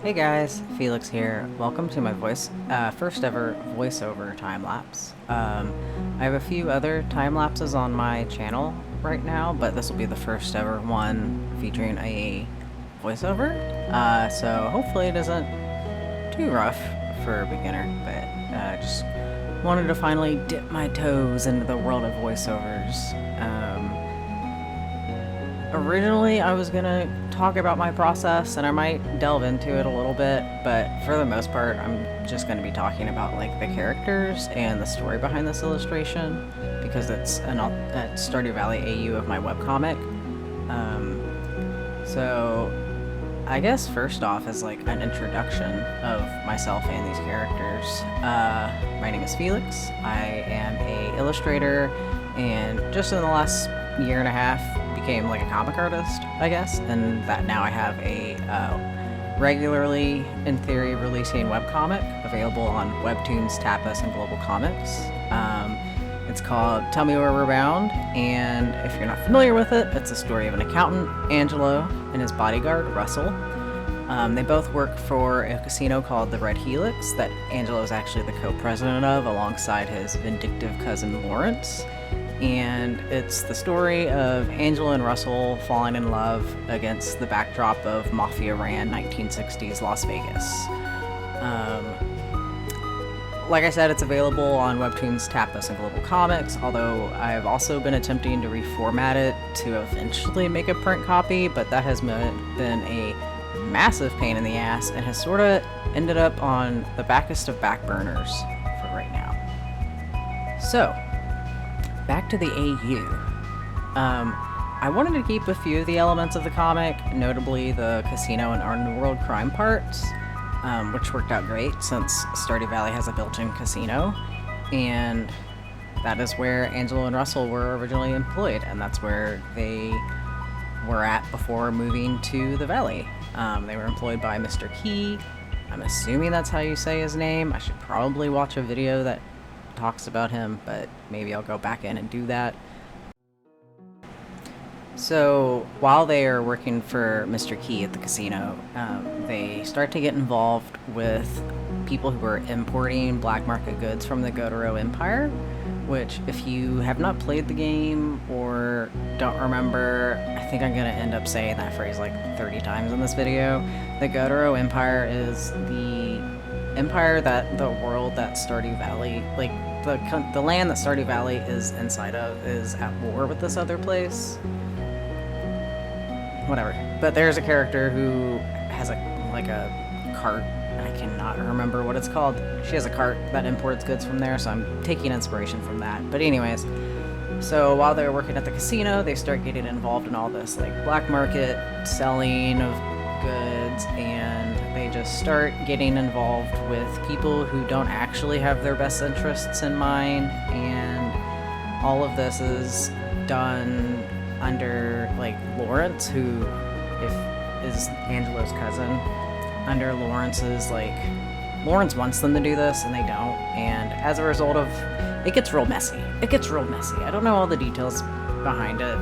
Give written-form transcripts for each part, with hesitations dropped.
Hey guys, Felix here. Welcome to my first ever voiceover time lapse. I have a few other time lapses on my channel right now, but this will be the first ever one featuring a voiceover. So hopefully it isn't too rough for a beginner, but just wanted to finally dip my toes into the world of voiceovers. Originally, I was gonna talk about my process, and I might delve into it a little bit, but for the most part, I'm just gonna be talking about like the characters and the story behind this illustration, because it's Stardew Valley AU of my webcomic. So I guess first off is like an introduction of myself and these characters. My name is Felix. I am a illustrator, and just in the last year and a half became like a comic artist, I guess, and that now I have a regularly, in theory, releasing webcomic available on Webtoons, Tapas, and Global Comics. It's called Tell Me Where We're Bound, and if you're not familiar with it, it's the story of an accountant, Angelo, and his bodyguard, Russell. They both work for a casino called the Red Helix that Angelo is actually the co-president of, alongside his vindictive cousin, Lawrence. And it's the story of Angela and Russell falling in love against the backdrop of Mafia-ran 1960s Las Vegas. Like I said, it's available on Webtoons, Tapas, and Global Comics, although I've also been attempting to reformat it to eventually make a print copy, but that has been a massive pain in the ass and has sort of ended up on the backest of back burners for right now. So, back to the AU. I wanted to keep a few of the elements of the comic, notably the casino and underworld crime parts, which worked out great since Stardew Valley has a built-in casino, and that is where Angelo and Russell were originally employed, and that's where they were at before moving to the valley. They were employed by Mr. Key. I'm assuming that's how you say his name. I should probably watch a video that talks about him, but maybe I'll go back in and do that. So while they are working for Mr. Key at the casino, they start to get involved with people who are importing black market goods from the Godoro Empire, which, if you have not played the game or don't remember, I think I'm gonna end up saying that phrase like 30 times in this video. The Godoro Empire is the empire that the world that Stardew Valley, like the land that Stardew Valley is inside of, is at war with this other place. Whatever. But there's a character who has a cart, and I cannot remember what it's called. She has a cart that imports goods from there, so I'm taking inspiration from that. But anyways, so while they're working at the casino, they start getting involved in all this like black market selling of goods, and they just start getting involved with people who don't actually have their best interests in mind, and all of this is done under like Lawrence, who is Angelo's cousin, under Lawrence's like Lawrence wants them to do this and they don't, and as a result of it gets real messy. I don't know all the details behind it,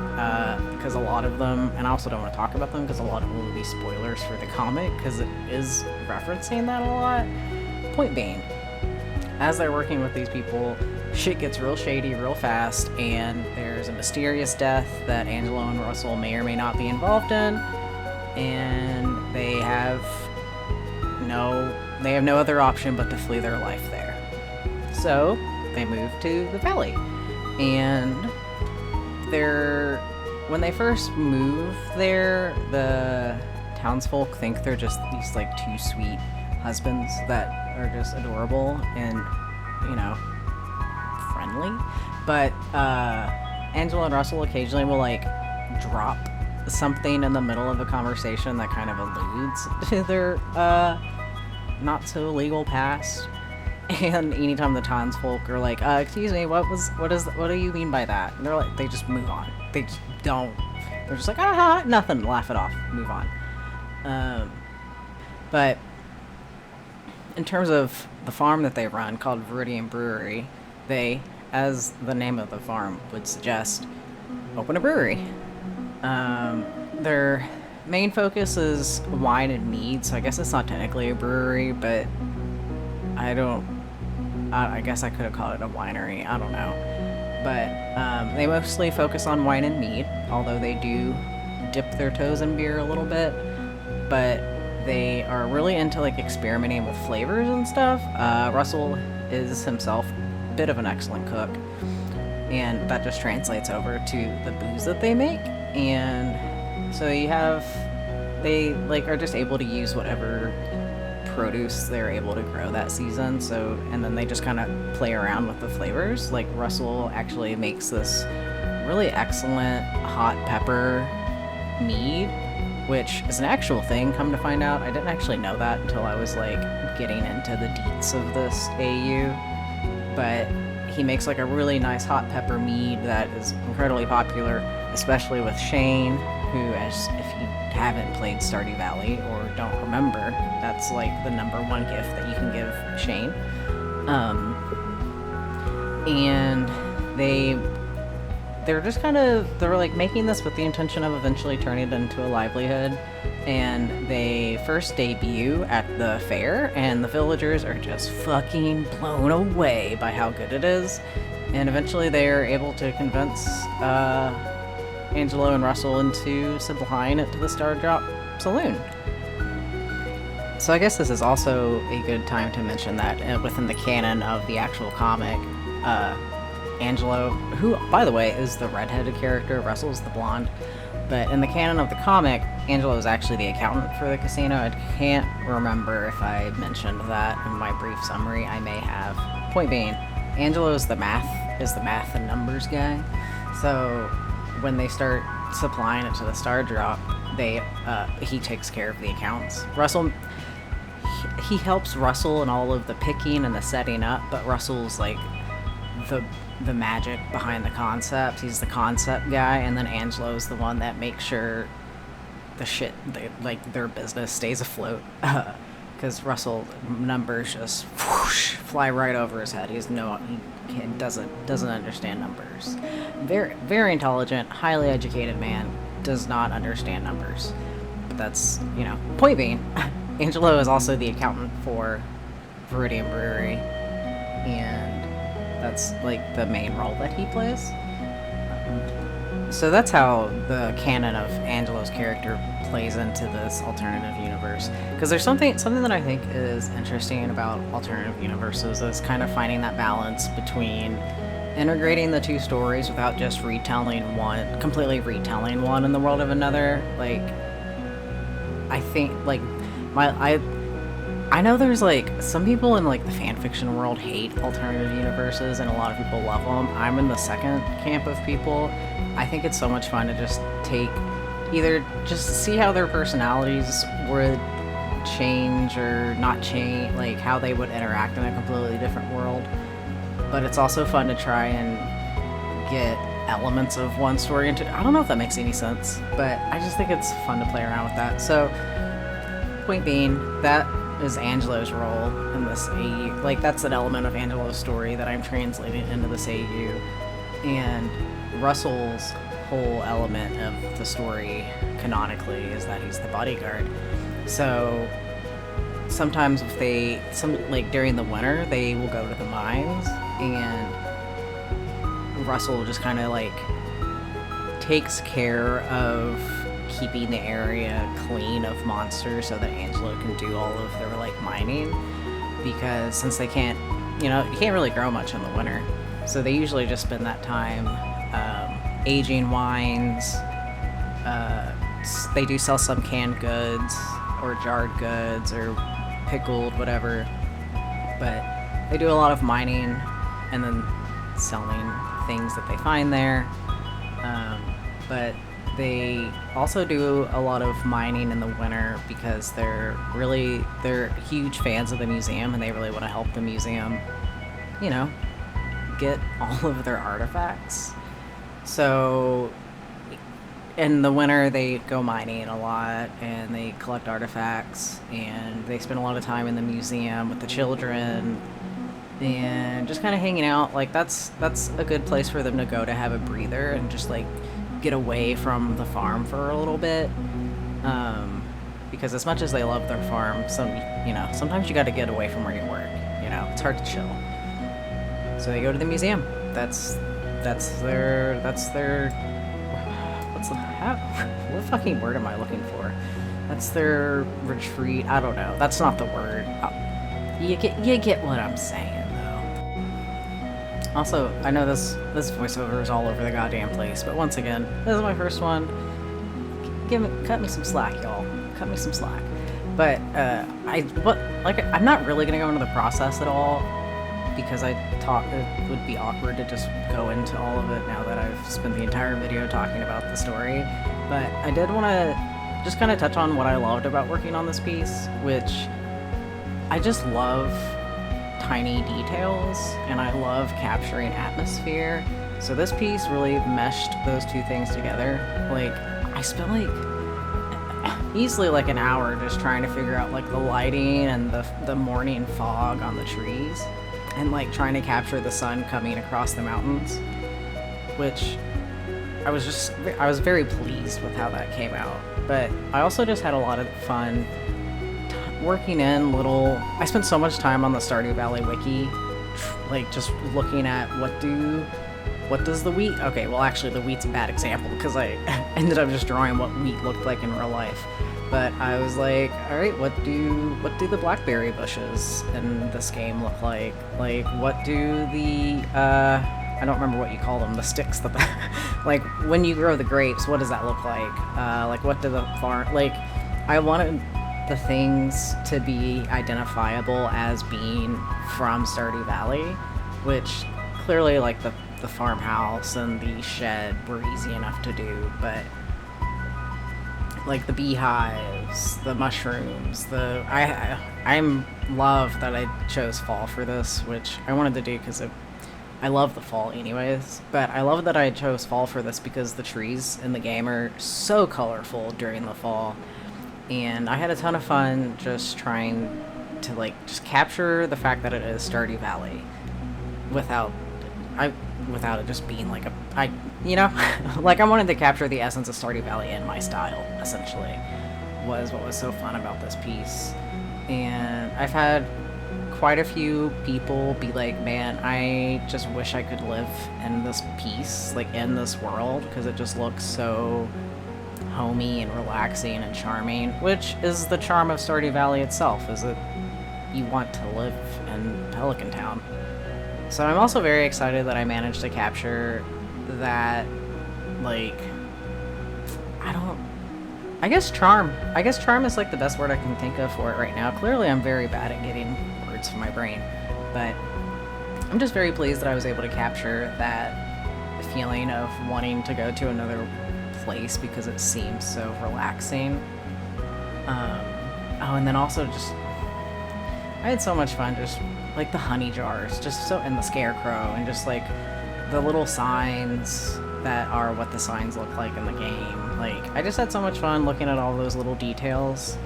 because a lot of them, and I also don't want to talk about them because a lot of them will be spoilers for the comic, because it is referencing that a lot. Point being, as they're working with these people, shit gets real shady real fast, and there's a mysterious death that Angelo and Russell may or may not be involved in, and they have no other option but to flee their life there. So they move to the valley, and when they first move there, the townsfolk think they're just these like two sweet husbands that are just adorable and, you know, friendly. But Angela and Russell occasionally will like drop something in the middle of a conversation that kind of alludes to their not so legal past. And anytime the townsfolk are like, excuse me, what do you mean by that? And they're like, they just move on. They just don't. They're just like, nothing, laugh it off, move on. But in terms of the farm that they run, called Viridian Brewery, they, as the name of the farm would suggest, open a brewery. They're main focus is wine and mead, so I guess it's not technically a brewery, but I guess I could have called it a winery. I don't know. But they mostly focus on wine and mead, although they do dip their toes in beer a little bit. But they are really into like experimenting with flavors and stuff. Russell is himself a bit of an excellent cook, and that just translates over to the booze that they make. And so they like are just able to use whatever produce they're able to grow that season. So, and then they just kind of play around with the flavors. Like Russell actually makes this really excellent hot pepper mead, which is an actual thing, come to find out. I didn't actually know that until I was like getting into the deets of this AU. But he makes like a really nice hot pepper mead that is incredibly popular, especially with Shane, who, as if you haven't played Stardew Valley or don't remember, that's like the #1 gift that you can give Shane. And they're just they're like making this with the intention of eventually turning it into a livelihood. And they first debut at the fair, and the villagers are just fucking blown away by how good it is. And eventually they are able to convince Angelo and Russell into supplying it to the Stardrop Saloon. So I guess this is also a good time to mention that within the canon of the actual comic, Angelo, who, by the way, is the redheaded character, Russell's the blonde, but in the canon of the comic, Angelo is actually the accountant for the casino. I can't remember if I mentioned that in my brief summary. I may have. Point being, Angelo is the math and numbers guy. So when they start supplying it to the Stardrop, he takes care of the accounts. Russell, he helps Russell in all of the picking and the setting up, but Russell's like the magic behind the concept. He's the concept guy, and then Angelo's the one that makes sure their business stays afloat. Because Russell numbers just whoosh, fly right over his head. He doesn't understand numbers. Very, very intelligent, highly educated man, does not understand numbers. But that's, point being, Angelo is also the accountant for Viridian Brewery, and that's like the main role that he plays. So that's how the canon of Angelo's character plays into this alternative universe. Because there's something that I think is interesting about alternative universes is kind of finding that balance between integrating the two stories without just completely retelling one in the world of another. Like, I think, like, I know there's like some people in like the fanfiction world hate alternative universes and a lot of people love them. I'm in the second camp of people. I think it's so much fun to just see how their personalities would change or not change, like how they would interact in a completely different world. But it's also fun to try and get elements of one story into. I don't know if that makes any sense, but I just think it's fun to play around with that. So, point being, that is Angelo's role in this AU. Like, that's an element of Angelo's story that I'm translating into this AU. And Russell's whole element of the story, canonically, is that he's the bodyguard. So, sometimes during the winter, they will go to the mines, and Russell just kind of, like, takes care of keeping the area clean of monsters so that Angelo can do all of their like mining, because since they can't, you can't really grow much in the winter, so they usually just spend that time aging wines. They do sell some canned goods or jarred goods or pickled whatever, but they do a lot of mining and then selling things that they find there. But they also do a lot of mining in the winter because they're huge fans of the museum, and they really want to help the museum, get all of their artifacts. So in the winter, they go mining a lot, and they collect artifacts, and they spend a lot of time in the museum with the children, and just kind of hanging out. Like, that's a good place for them to go to have a breather and just, like, get away from the farm for a little bit. Because as much as they love their farm, sometimes you got to get away from where you work. It's hard to chill. So they go to the museum. That's their what fucking word am I looking for? That's their retreat. I don't know. That's not the word. You get what I'm saying, though. Also, I know this voiceover is all over the goddamn place, but once again, this is my first one. Cut me some slack, y'all. Cut me some slack. But I'm not really gonna go into the process at all, because I thought it would be awkward to just go into all of it now that I've spent the entire video talking about the story. But I did want to just kind of touch on what I loved about working on this piece, which I just love tiny details, and I love capturing atmosphere. So this piece really meshed those two things together. Like, I spent easily an hour just trying to figure out the lighting and the morning fog on the trees, and trying to capture the sun coming across the mountains, which I was very pleased with how that came out. But I also just had a lot of fun working in I spent so much time on the Stardew Valley wiki, just looking at what does the wheat... Okay, well actually the wheat's a bad example because I ended up just drawing what wheat looked like in real life. But I was like, alright, what do the blackberry bushes in this game look like? What do the, I don't remember what you call them, the sticks that when you grow the grapes, what does that look like? What do the farm... I wanted the things to be identifiable as being from Stardew Valley, which clearly, the farmhouse and the shed were easy enough to do, but the beehives, the mushrooms, I'm love that I chose fall for this, which I wanted to do because I love the fall anyways, but I love that I chose fall for this because the trees in the game are so colorful during the fall, and I had a ton of fun just trying to just capture the fact that it is Stardew Valley without it just being I wanted to capture the essence of Stardew Valley in my style, essentially, was what was so fun about this piece. And I've had quite a few people be like, man, I just wish I could live in this piece, in this world, because it just looks so homey and relaxing and charming, which is the charm of Stardew Valley itself, is that you want to live in Pelican Town. So I'm also very excited that I managed to capture that, I guess charm. I guess charm is the best word I can think of for it right now. Clearly I'm very bad at getting words from my brain, but I'm just very pleased that I was able to capture that feeling of wanting to go to another place because it seems so relaxing. Oh, and then also just, I had so much fun just the honey jars, and the scarecrow, and just the little signs that are what the signs look like in the game. I just had so much fun looking at all those little details,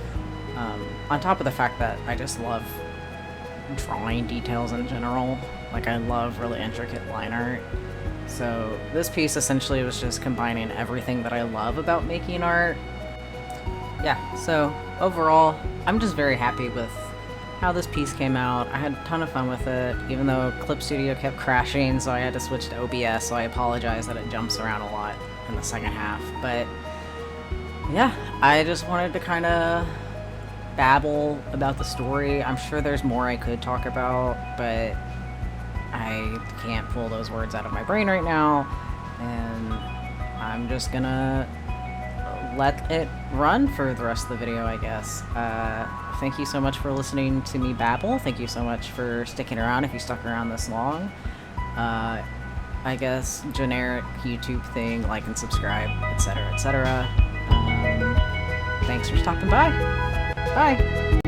on top of the fact that I just love drawing details in general. I love really intricate line art. So this piece essentially was just combining everything that I love about making art. Yeah, so overall, I'm just very happy with how this piece came out. I had a ton of fun with it, even though Clip Studio kept crashing, so I had to switch to OBS, so I apologize that it jumps around a lot in the second half. But yeah, I just wanted to kind of babble about the story. I'm sure there's more I could talk about, but I can't pull those words out of my brain right now, and I'm just gonna let it run for the rest of the video, I guess. Thank you so much for listening to me babble. Thank you so much for sticking around if you stuck around this long. I guess generic YouTube thing, like and subscribe, etc., etc. Thanks for stopping by. Bye!